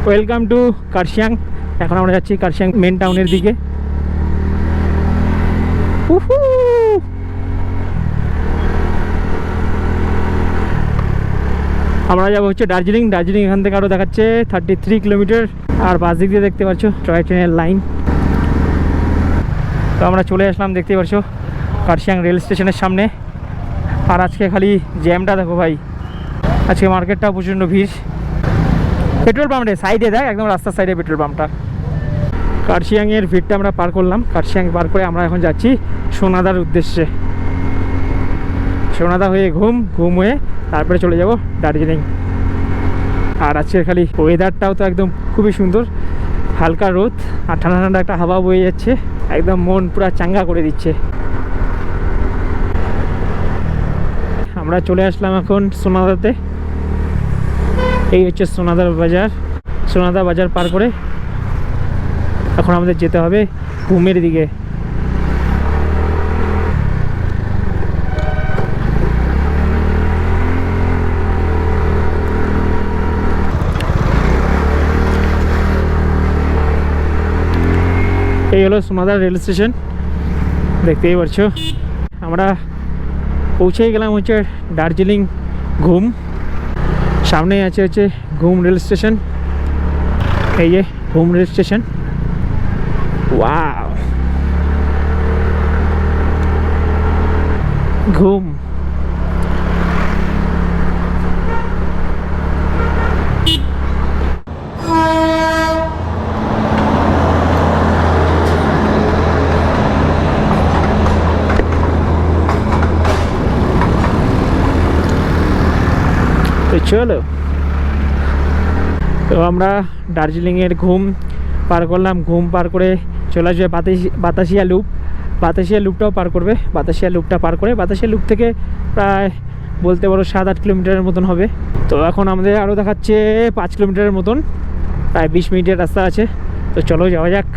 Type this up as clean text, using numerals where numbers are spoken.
Welcome to Kurseong. এখন আমরা যাচ্ছি কার্শিয়াং মেন টাউনের দিকে। আমরা যাবো হচ্ছে দার্জিলিং। দার্জিলিং এখান থেকে আরও দেখাচ্ছে 33 কিলোমিটার। আর বাস দিক দিয়ে দেখতে পাচ্ছ টয় ট্রেনের লাইন। তো আমরা চলে আসলাম, দেখতে পাচ্ছ কার্শিয়াং রেল স্টেশনের সামনে। আর আজকে খালি জ্যামটা দেখো ভাই, আজকে মার্কেটটাও প্রচণ্ড ভিড়। পেট্রোল পাম্পে সাইডে দেখ, একদম রাস্তার সাইডে পেট্রোল পাম্পটা। কার্শিয়াংয়ের ভিড়টা আমরা পার করলাম। কার্শিয়াং পার করে আমরা এখন যাচ্ছি সোনাদার উদ্দেশ্যে। সোনাদা হয়ে ঘুম হয়ে তারপরে চলে যাব দার্জিলিং। আর আজকের খালি ওয়েদারটাও তো একদম খুবই সুন্দর, হালকা রোদ আর ঠান্ডা ঠান্ডা একটা হাওয়া বয়ে যাচ্ছে, একদম মন পুরো চাঙ্গা করে দিচ্ছে। আমরা চলে আসলাম এখন সোনাদাতে। এই হচ্ছে সোনাদার বাজার। সোনাদা বাজার পার করে এখন আমাদের যেতে হবে ঘুমের দিকে। এই হলো সোনাদার রেল স্টেশন, দেখতেই পাচ্ছো। আমরা পৌঁছেই গেলাম হচ্ছে দার্জিলিং ঘুম। সামনেই আছে হচ্ছে ঘুম রেল স্টেশন। এই যে ঘুম রেল স্টেশন। ওয়াও, ঘুম। তো চলো, তো আমরা দার্জিলিংয়ের ঘুম পার করলাম। ঘুম পার করে চলে আসবে বাতাসিয়া লুপ। বাতাসিয়া লুপটাও পার করবে। বাতাসিয়া লুপটা পার করে বাতাসিয়া লুপ থেকে প্রায় বলতে পারো 7-8 কিলোমিটারের মতন হবে। তো এখন আমাদের আরও দেখাচ্ছে 5 কিলোমিটারের মতন, প্রায় 20 মিনিটের রাস্তা আছে। তো চলো যাওয়া যাক।